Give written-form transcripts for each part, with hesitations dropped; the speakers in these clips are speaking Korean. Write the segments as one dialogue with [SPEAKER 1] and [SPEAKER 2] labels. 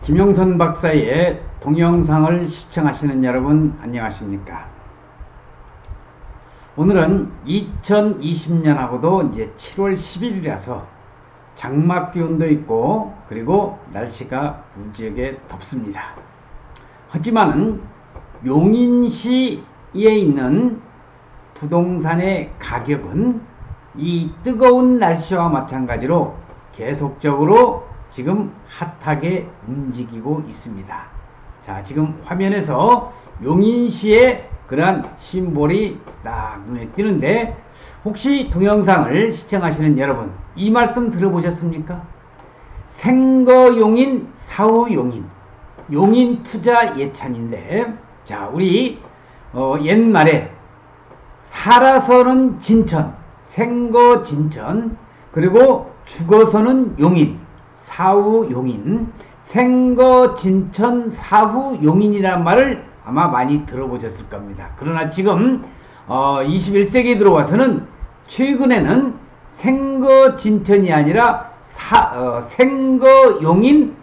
[SPEAKER 1] 김영선 박사의 동영상을 시청하시는 여러분 안녕하십니까? 오늘은 2020년하고도 이제 7월 10일이라서 장막 기온도 있고 그리고 날씨가 무지하게 덥습니다. 하지만은 용인시에 있는 부동산의 가격은 이 뜨거운 날씨와 마찬가지로 계속적으로 지금 핫하게 움직이고 있습니다. 자, 지금 화면에서 용인시의 그러한 심볼이 딱 눈에 띄는데, 혹시 동영상을 시청하시는 여러분 이 말씀 들어보셨습니까? 생거용인 사후용인 용인 투자 예찬인데, 자, 우리 옛말에 살아서는 진천, 생거 진천, 그리고 죽어서는 용인, 사후 용인, 생거 진천 사후 용인이라는 말을 아마 많이 들어보셨을 겁니다. 그러나 지금 21세기에 들어와서는 최근에는 생거 진천이 아니라 생거 용인,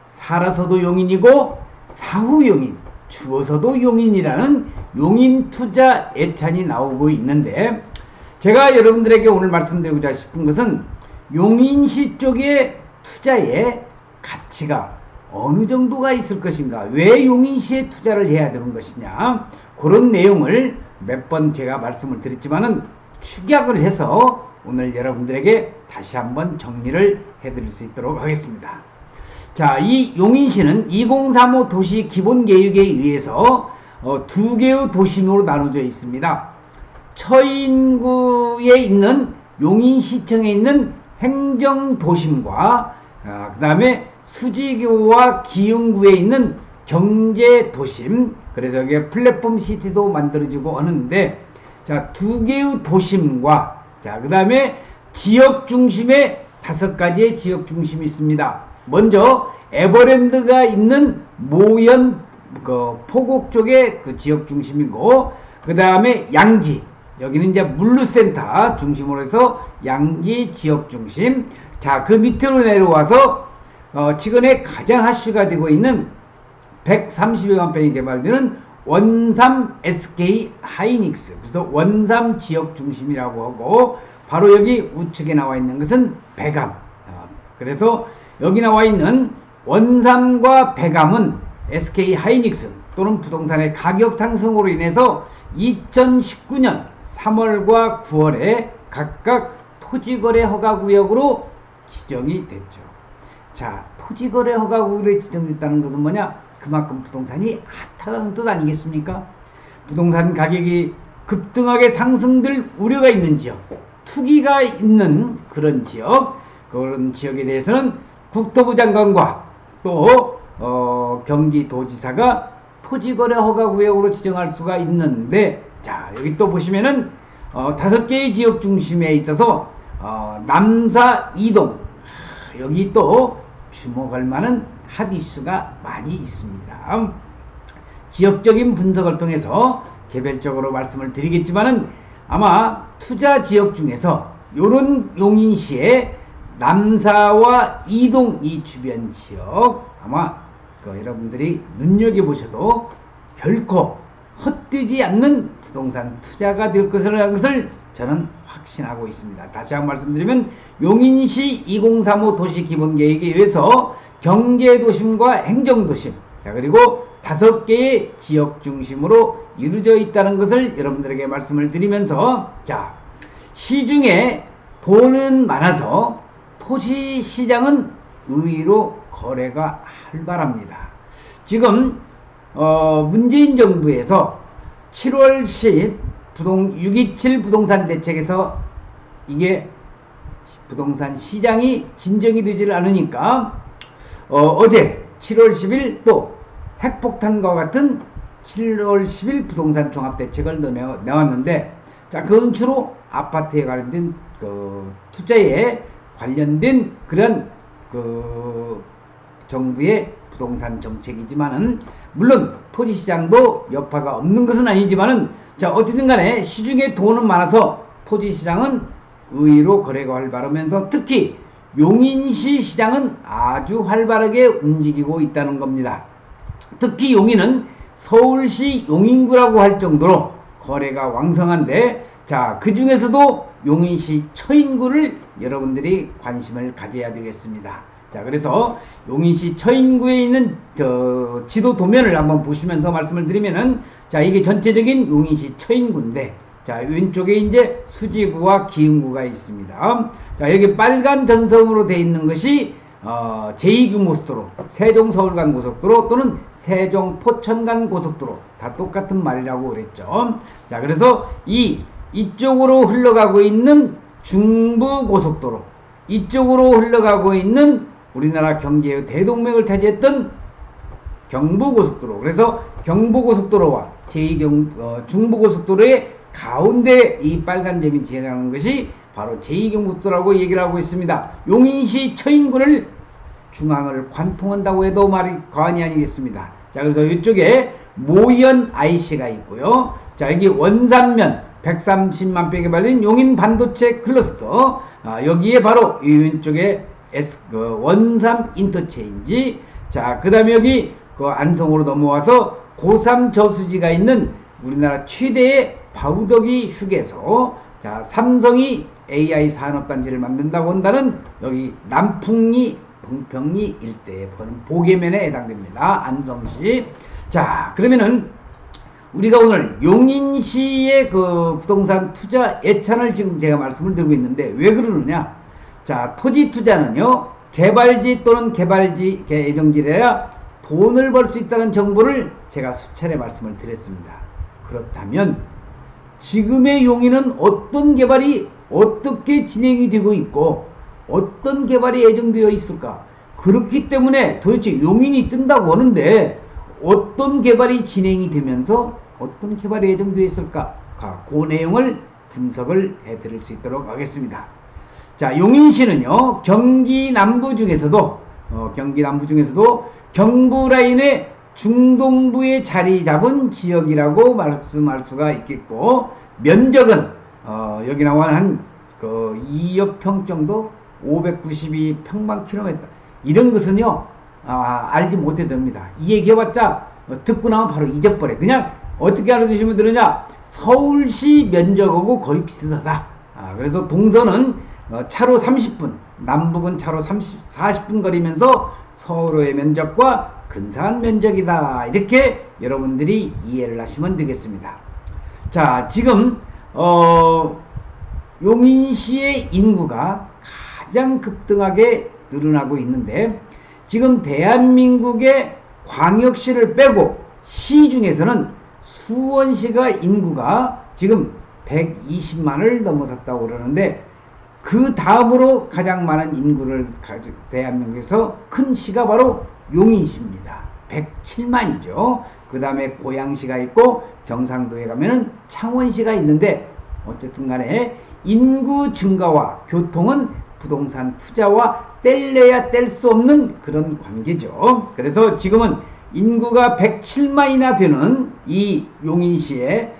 [SPEAKER 1] 살아서도 용인이고 사후 용인, 죽어서도 용인이라는 용인 투자 예찬이 나오고 있는데, 제가 여러분들에게 오늘 말씀드리고자 싶은 것은 용인시 쪽의 투자의 가치가 어느 정도가 있을 것인가, 왜 용인시에 투자를 해야 되는 것이냐, 그런 내용을 몇 번 제가 말씀을 드렸지만은 축약을 해서 오늘 여러분들에게 다시 한번 정리를 해드릴 수 있도록 하겠습니다. 자, 이 용인시는 2035 도시 기본계획에 의해서 두 개의 도심으로 나눠져 있습니다. 처인구에 있는 용인시청에 있는 행정도심과 그 다음에 수지교와 기흥구에 있는 경제도심, 그래서 여기에 플랫폼 시티도 만들어지고 하는데, 자, 두 개의 도심과 그 다음에 지역 중심에 5가지의 지역 중심이 있습니다. 먼저 에버랜드가 있는 모현 포곡 쪽에 그 지역 중심이고, 그 다음에 양지, 여기는 이제 물류센터 중심으로 해서 양지 지역 중심. 자, 그 밑으로 내려와서 최근에 가장 핫슈가 되고 있는 130여만 평이 개발되는 원삼 SK 하이닉스, 그래서 원삼 지역 중심이라고 하고, 바로 여기 우측에 나와 있는 것은 백암. 그래서 여기 나와 있는 원삼과 백암은 SK 하이닉스 또는 부동산의 가격 상승으로 인해서 2019년 3월과 9월에 각각 토지거래 허가구역으로 지정이 됐죠. 자, 토지거래 허가구역에 지정됐다는 것은 뭐냐? 그만큼 부동산이 핫하다는 뜻 아니겠습니까? 부동산 가격이 급등하게 상승될 우려가 있는 지역, 투기가 있는 그런 지역, 그런 지역에 대해서는 국토부 장관과 또 경기도지사가 토지거래 허가구역으로 지정할 수가 있는데, 자, 여기 또 보시면은 5개의 지역 중심에 있어서 남사 이동, 여기 또 주목할 만한 핫 이슈가 많이 있습니다. 지역적인 분석을 통해서 개별적으로 말씀을 드리겠지만은, 아마 투자 지역 중에서 요런 용인시의 남사와 이동 이 주변 지역, 아마 여러분들이 눈여겨보셔도 결코 헛되지 않는 부동산 투자가 될 것이라는 것을 저는 확신하고 있습니다. 다시 한번 말씀드리면, 용인시 2035 도시 기본계획에 의해서 경제도심과 행정도심, 자, 그리고 5개의 지역 중심으로 이루어져 있다는 것을 여러분들에게 말씀을 드리면서, 자, 시중에 돈은 많아서 토지시장은 의외로 거래가 활발합니다. 지금 문재인 정부에서 7월 10 6.27 부동산 대책에서 이게 부동산 시장이 진정이 되질 않으니까 어제 7월 10일 또 핵폭탄과 같은 7월 10일 부동산 종합대책을 내왔는데, 자, 그건 주로 아파트에 관련된 투자에 관련된 그런 정부의 부동산 정책이지만은, 물론 토지시장도 여파가 없는 것은 아니지만은, 자, 어쨌든 간에 시중에 돈은 많아서 토지시장은 의외로 거래가 활발하면서, 특히 용인시 시장은 아주 활발하게 움직이고 있다는 겁니다. 특히 용인은 서울시 용인구라고 할 정도로 거래가 왕성한데, 자, 그 중에서도 용인시 처인구를 여러분들이 관심을 가져야 되겠습니다. 자, 그래서 용인시 처인구에 있는 지도 도면을 한번 보시면서 말씀을 드리면은, 자, 이게 전체적인 용인시 처인구인데, 자, 왼쪽에 이제 수지구와 기흥구가 있습니다. 자, 여기 빨간 점선으로 되어 있는 것이 제2규모수도로, 세종 서울간 고속도로 또는 세종 포천 간 고속도로, 다 똑같은 말이라고 그랬죠. 자, 그래서 이쪽으로 흘러가고 있는 중부 고속도로, 이쪽으로 흘러가고 있는 우리나라 경제의 대동맥을 차지했던 경부 고속도로, 그래서 경부 고속도로와 중부 고속도로의 가운데 이 빨간 점이 지나가는 것이 바로 제2경부도로라고 얘기를 하고 있습니다. 용인시 처인구를 중앙을 관통한다고 해도 말이 과언이 아니겠습니다. 자, 그래서 이쪽에 모현 IC가 있고요. 자, 여기 원산면 130만 평에 발린 용인 반도체 클러스터, 여기에 바로 이 왼쪽에 원삼 인터체인지, 자, 그 다음에 여기 안성으로 넘어와서 고3 저수지가 있는 우리나라 최대의 바우더기 휴게소, 자, 삼성이 AI 산업단지를 만든다고 한다는 여기 남풍리 동평리 일대의 보계면에 해당됩니다. 안성시. 자, 그러면은 우리가 오늘 용인시의 그 부동산 투자 예찬을 지금 제가 말씀을 드리고 있는데, 왜 그러느냐? 자, 토지 투자는요, 개발지 또는 개발지 예정지래야 돈을 벌 수 있다는 정보를 제가 수차례 말씀을 드렸습니다. 그렇다면 지금의 용인은 어떤 개발이 어떻게 진행이 되고 있고 어떤 개발이 예정되어 있을까? 그렇기 때문에 도대체 용인이 뜬다고 하는데 어떤 개발이 진행이 되면서 어떤 개발이 예정되어 있을까? 그 내용을 분석을 해드릴 수 있도록 하겠습니다. 자, 용인시는요, 경기 남부 중에서도 경부 라인의 중동부에 자리 잡은 지역이라고 말씀할 수가 있겠고, 면적은 여기 나와 한 2억 평 정도, 592평방킬로미터, 이런 것은요 알지 못해도 됩니다. 이 얘기해봤자 듣고 나면 바로 잊어버려. 그냥 어떻게 알아두시면 되느냐, 서울시 면적하고 거의 비슷하다. 그래서 동서는 차로 30분, 남북은 차로 40분 거리면서 서로의 면적과 근사한 면적이다, 이렇게 여러분들이 이해를 하시면 되겠습니다. 자, 지금 용인시의 인구가 가장 급등하게 늘어나고 있는데, 지금 대한민국의 광역시를 빼고 시 중에서는 수원시가 인구가 지금 120만을 넘어섰다고 그러는데, 그 다음으로 가장 많은 인구를 가진 대한민국에서 큰 시가 바로 용인시입니다. 107만이죠. 그 다음에 고양시가 있고 경상도에 가면은 창원시가 있는데, 어쨌든 간에 인구 증가와 교통은 부동산 투자와 뗄래야 뗄 수 없는 그런 관계죠. 그래서 지금은 인구가 107만이나 되는 이 용인시의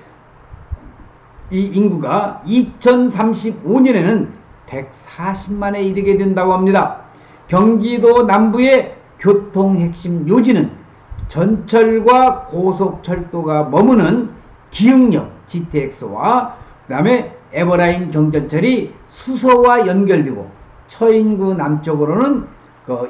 [SPEAKER 1] 이 인구가 2035년에는 140만에 이르게 된다고 합니다. 경기도 남부의 교통 핵심 요지는 전철과 고속철도가 머무는 기흥역 GTX와 그 다음에 에버라인 경전철이 수서와 연결되고, 처인구 남쪽으로는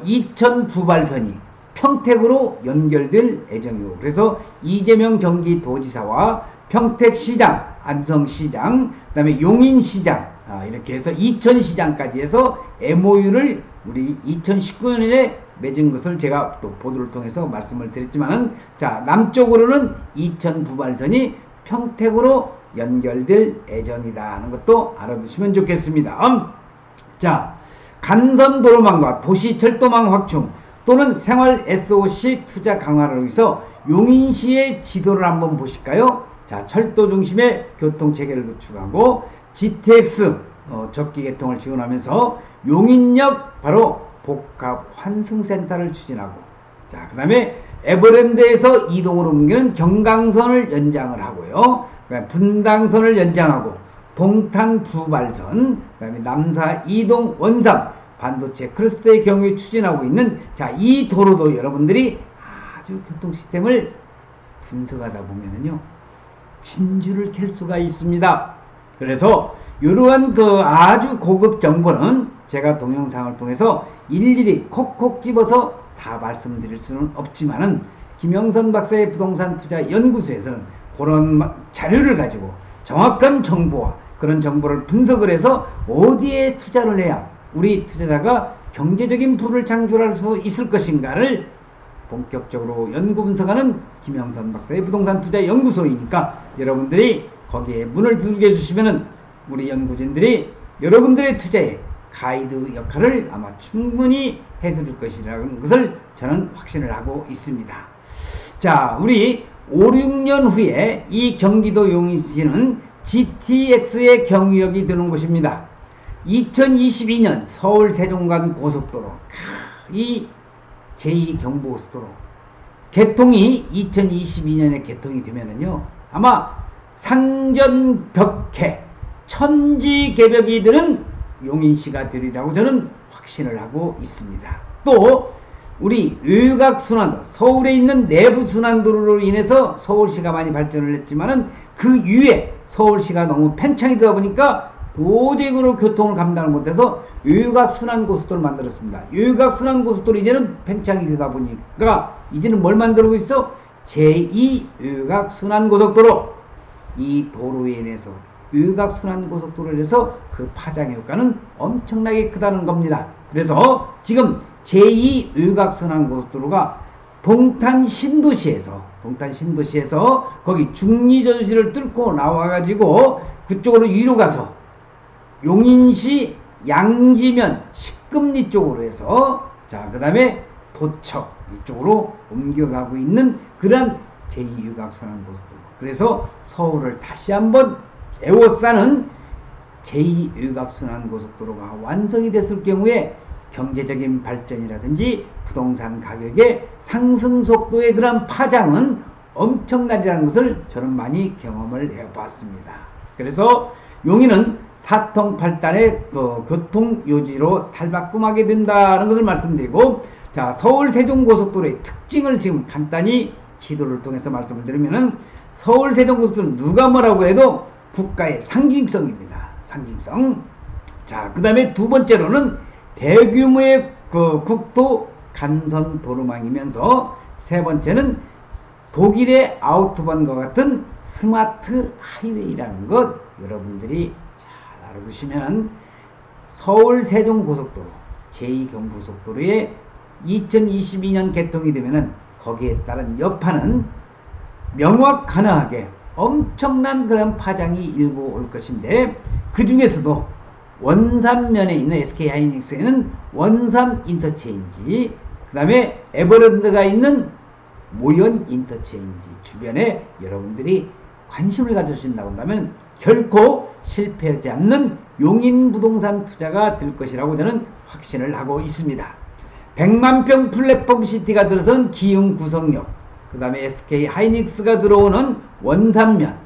[SPEAKER 1] 이천 부발선이 평택으로 연결될 예정이고, 그래서 이재명 경기도지사와 평택시장, 안성시장, 그 다음에 용인시장, 이렇게 해서 이천시장까지 해서 MOU를 우리 2019년에 맺은 것을 제가 또 보도를 통해서 말씀을 드렸지만은, 자, 남쪽으로는 이천 부발선이 평택으로 연결될 예정이다 하는 것도 알아두시면 좋겠습니다. 자, 간선도로망과 도시철도망 확충 또는 생활 SOC 투자 강화를 위해서 용인시의 지도를 한번 보실까요? 자, 철도 중심의 교통체계를 구축하고 GTX 접기 개통을 지원하면서 용인역 바로 복합 환승센터를 추진하고, 자, 그 다음에 에버랜드에서 이동으로 옮기는 경강선을 연장을 하고요. 그다음에 분당선을 연장하고 동탄 부발선, 그다음에 남사 이동 원삼 반도체 클러스터의 경우에 추진하고 있는 자, 이 도로도 여러분들이 아주 교통 시스템을 분석하다 보면은요, 진주를 캘 수가 있습니다. 그래서 이러한 그 아주 고급 정보는 제가 동영상을 통해서 일일이 콕콕 집어서 다 말씀드릴 수는 없지만은 김영선 박사의 부동산 투자 연구소에서는 그런 자료를 가지고 정확한 정보와 그런 정보를 분석을 해서 어디에 투자를 해야 우리 투자자가 경제적인 부를 창출할 수 있을 것인가를 본격적으로 연구 분석하는 김영선 박사의 부동산 투자 연구소이니까 여러분들이 거기에 문을 두들겨 주시면은 우리 연구진들이 여러분들의 투자에 가이드 역할을 아마 충분히 해드릴 것이라는 것을 저는 확신을 하고 있습니다. 자, 우리 5, 6년 후에 이 경기도 용인시는 GTX의 경유역이 되는 곳입니다. 2022년 서울 세종간 고속도로, 이 제2경부고속도로 개통이 2022년에 개통이 되면은요, 아마 상전벽해 천지개벽이 되는 용인시가 되리라고 저는 확신을 하고 있습니다. 또 우리 외곽순환도, 서울에 있는 내부순환도로로 인해서 서울시가 많이 발전을 했지만은 그 위에 서울시가 너무 팽창이 되다 보니까 도저히 교통을 감당을 못해서 외곽순환고속도로를 만들었습니다. 외곽순환고속도로 이제는 팽창이 되다 보니까 이제는 뭘 만들고 있어? 제2외곽순환고속도로. 이 도로에 인해서 외곽순환고속도로에 인해서 그 파장 효과는 엄청나게 크다는 겁니다. 그래서 지금 제2외곽순환고속도로가 동탄 신도시에서 거기 중리저수지를 뚫고 나와가지고 그쪽으로 위로 가서 용인시 양지면 식금리 쪽으로 해서 자, 그 다음에 도척 이쪽으로 옮겨가고 있는 그런 제2외곽순환고속도로. 그래서 서울을 다시 한번 에워싸는 제2외곽순환고속도로가 완성이 됐을 경우에 경제적인 발전이라든지 부동산 가격의 상승 속도의 그런 파장은 엄청나리라는 것을 저는 많이 경험을 해봤습니다. 그래서 용인은 사통팔단의 그 교통요지로 탈바꿈하게 된다는 것을 말씀드리고, 자, 서울 세종고속도로의 특징을 지금 간단히 지도를 통해서 말씀을 드리면은 서울 세종고속도로는 누가 뭐라고 해도 국가의 상징성입니다. 상징성. 자, 그 다음에 두 번째로는 대규모의 그 국토 간선 도로망이면서 세 번째는 독일의 아우토반과 같은 스마트 하이웨이라는 것 여러분들이 잘 알아두시면 서울 세종고속도로 제2경부고속도로에 2022년 개통이 되면은 거기에 따른 여파는 명확하게 엄청난 그런 파장이 일고 올 것인데, 그 중에서도 원산면에 있는 SK하이닉스에는 원산 인터체인지, 그 다음에 에버랜드가 있는 모연 인터체인지 주변에 여러분들이 관심을 가져주신다고 한다면 결코 실패하지 않는 용인 부동산 투자가 될 것이라고 저는 확신을 하고 있습니다. 100만평 플랫폼 시티가 들어선 기흥 구성역, 그 다음에 SK하이닉스가 들어오는 원산면,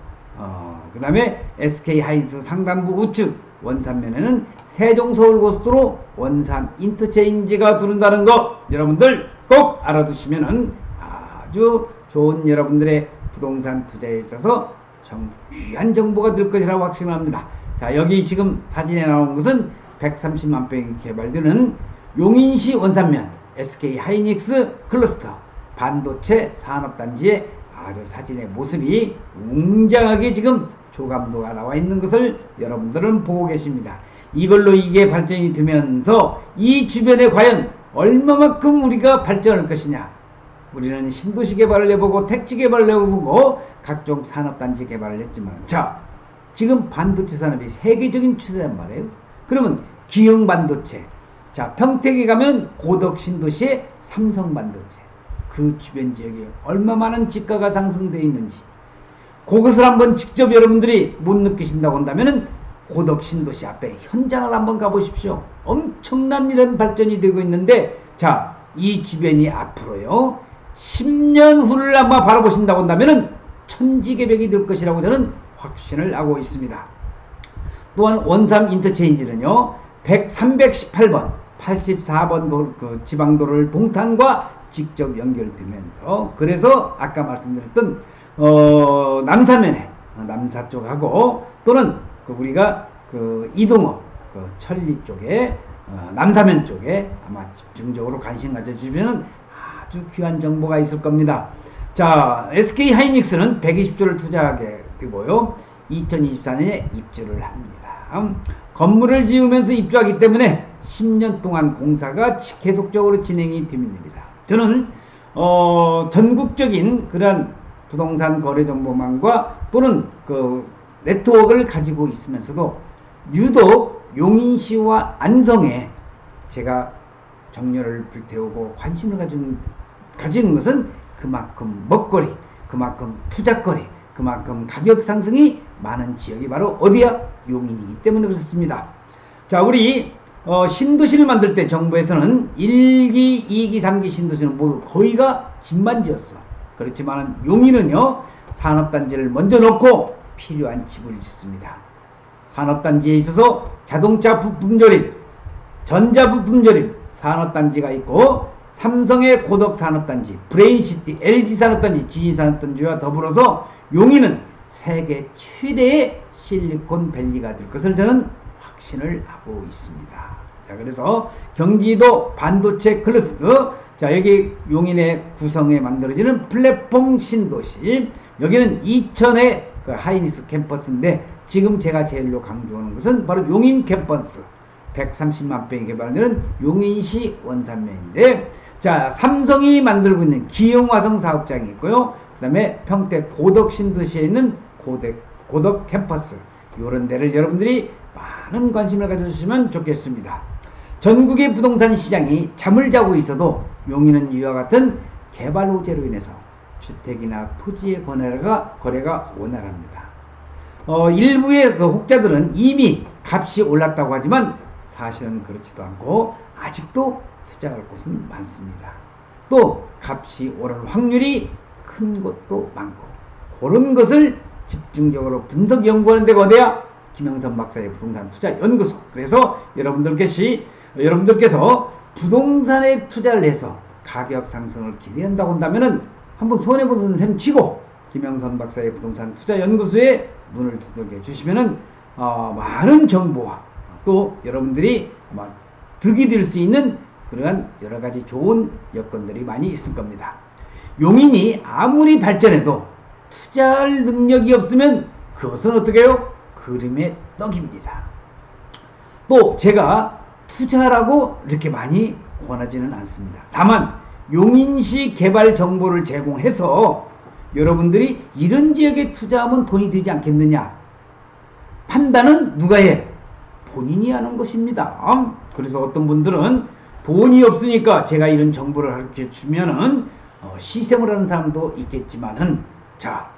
[SPEAKER 1] 그 다음에 SK하이닉스 상단부 우측 원산면에는 세종서울고속도로 원산 인터체인지가 들어온다는 거 여러분들 꼭 알아두시면 아주 좋은 여러분들의 부동산 투자에 있어서 귀한 정보가 될 것이라고 확신합니다. 자, 여기 지금 사진에 나온 것은 130만 평이 개발되는 용인시 원산면 SK하이닉스 클러스터 반도체 산업단지의 아주 사진의 모습이 웅장하게 지금 조감도가 나와 있는 것을 여러분들은 보고 계십니다. 이걸로 이게 발전이 되면서 이 주변에 과연 얼마만큼 우리가 발전할 것이냐. 우리는 신도시 개발을 해보고 택지 개발을 해보고 각종 산업단지 개발을 했지만, 자, 지금 반도체 산업이 세계적인 추세란 말이에요. 그러면 기흥 반도체, 자, 평택에 가면 고덕 신도시의 삼성 반도체, 그 주변 지역에 얼마 많은 집가가 상승되어 있는지 그것을 한번 직접 여러분들이 못 느끼신다고 한다면 고덕 신도시 앞에 현장을 한번 가보십시오. 엄청난 이런 발전이 되고 있는데, 자, 이 주변이 앞으로요 10년 후를 아마 바라보신다고 한다면 천지개벽이 될 것이라고 저는 확신을 하고 있습니다. 또한 원산 인터체인지는요 318번 84번 그 지방도로를 동탄과 직접 연결되면서, 그래서 아까 말씀드렸던 남사면에 남사 쪽하고 또는 그 우리가 그 이동업 그 천리 쪽에 남사면 쪽에 아마 집중적으로 관심 가져주시면 아주 귀한 정보가 있을 겁니다. 자, SK 하이닉스는 120조를 투자하게 되고요. 2024년에 입주를 합니다. 건물을 지으면서 입주하기 때문에 10년 동안 공사가 계속적으로 진행이 됩니다. 저는 전국적인 그런 부동산 거래 정보망과 또는 그 네트워크를 가지고 있으면서도 유독 용인시와 안성에 제가 정열을 불태우고 관심을 가지는 것은 그만큼 먹거리, 그만큼 투자거리, 그만큼 가격 상승이 많은 지역이 바로 어디야? 용인이기 때문에 그렇습니다. 자, 우리 신도시를 만들 때 정부에서는 1기, 2기, 3기 신도시는 모두 거의가 집만지였어. 그렇지만 용인은요, 산업단지를 먼저 놓고 필요한 집을 짓습니다. 산업단지에 있어서 자동차 부품 조립, 전자 부품 조립 산업단지가 있고, 삼성의 고덕 산업단지, 브레인시티, LG 산업단지, GE 산업단지와 더불어서 용인은 세계 최대의 실리콘밸리가 될 것을 저는 확신을 하고 있습니다. 자, 그래서 경기도 반도체 클러스터, 자, 여기 용인의 구성에 만들어지는 플랫폼 신도시, 여기는 이천의 그 하이닉스 캠퍼스인데, 지금 제가 제일로 강조하는 것은 바로 용인 캠퍼스, 130만 평이 개발되는 용인시 원산면인데, 자, 삼성이 만들고 있는 기흥화성 사업장이 있고요. 그 다음에 평택 고덕 신도시에 있는 고덕 캠퍼스, 이런 데를 여러분들이 많은 관심을 가져주시면 좋겠습니다. 전국의 부동산 시장이 잠을 자고 있어도 용인은 이와 같은 개발 호재로 인해서 주택이나 토지의 거래가 원활합니다. 일부의 그 혹자들은 이미 값이 올랐다고 하지만 사실은 그렇지도 않고 아직도 투자할 곳은 많습니다. 또 값이 오를 확률이 큰 곳도 많고, 그런 것을 집중적으로 분석 연구하는 데가 어디야? 김영선 박사의 부동산 투자 연구소. 그래서 여러분들께서 부동산에 투자를 해서 가격 상승을 기대한다고 한다면은 한번 손해보는 셈 치고 김영선 박사의 부동산 투자 연구소에 문을 두들겨 주시면은 많은 정보와 또 여러분들이 아마 득이 될 수 있는 그러한 여러 가지 좋은 여건들이 많이 있을 겁니다. 용인이 아무리 발전해도 투자할 능력이 없으면 그것은 어떻게 해요? 그림의 떡입니다. 또 제가 투자라고 이렇게 많이 권하지는 않습니다. 다만 용인시 개발 정보를 제공해서 여러분들이 이런 지역에 투자하면 돈이 되지 않겠느냐, 판단은 누가 해? 본인이 하는 것입니다. 그래서 어떤 분들은 돈이 없으니까 제가 이런 정보를 가르쳐 주면은 시샘을 하는 사람도 있겠지만은, 자,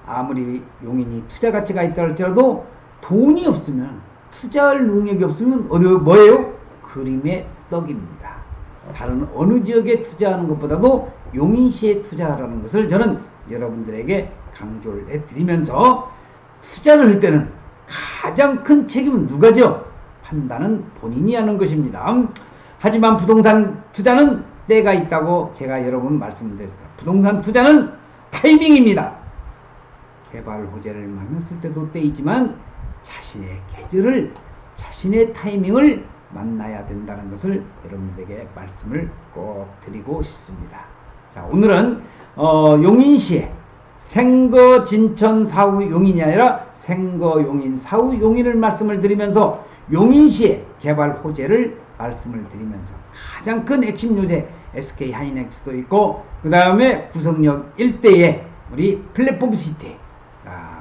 [SPEAKER 1] 아무리 용인이 투자 가치가 있다 할지라도 돈이 없으면, 투자할 능력이 없으면 뭐예요? 그림의 떡입니다. 다른 어느 지역에 투자하는 것보다도 용인시에 투자하라는 것을 저는 여러분들에게 강조를 해드리면서, 투자를 할 때는 가장 큰 책임은 누가죠? 판단은 본인이 하는 것입니다. 하지만 부동산 투자는 때가 있다고 제가 여러 번 말씀드렸습니다. 부동산 투자는 타이밍입니다. 개발 호재를 만났을 때도 때이지만 자신의 계절을, 자신의 타이밍을 만나야 된다는 것을 여러분들에게 말씀을 꼭 드리고 싶습니다. 자, 오늘은 용인시에 생거 진천 사후 용인이 아니라 생거 용인 사후 용인을 말씀을 드리면서 용인시의 개발 호재를 말씀을 드리면서 가장 큰 핵심 요새 SK 하이닉스도 있고, 그 다음에 구성역 일대에 우리 플랫폼 시티,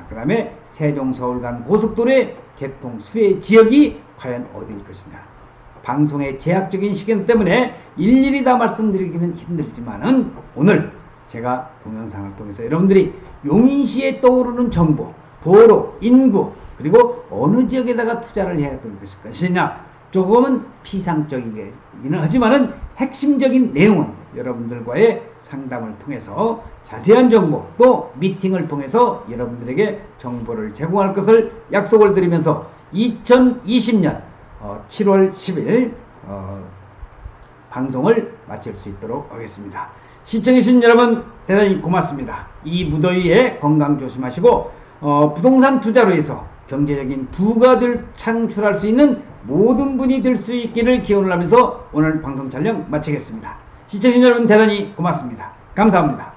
[SPEAKER 1] 그 다음에 세종 서울 간 고속도로의 개통 수혜 지역이 과연 어디일 것이냐. 방송의 제약적인 시간 때문에 일일이 다 말씀드리기는 힘들지만은 오늘 제가 동영상을 통해서 여러분들이 용인시에 떠오르는 정보, 도로, 인구, 그리고 어느 지역에다가 투자를 해야 될 것이냐, 조금은 피상적이기는 하지만은 핵심적인 내용은 여러분들과의 상담을 통해서 자세한 정보, 또 미팅을 통해서 여러분들에게 정보를 제공할 것을 약속을 드리면서 2020년 7월 10일 방송을 마칠 수 있도록 하겠습니다. 시청해주신 여러분 대단히 고맙습니다. 이 무더위에 건강 조심하시고 부동산 투자로 해서 경제적인 부가를 창출할 수 있는 모든 분이 될 수 있기를 기원을 하면서 오늘 방송 촬영 마치겠습니다. 시청해주신 여러분 대단히 고맙습니다. 감사합니다.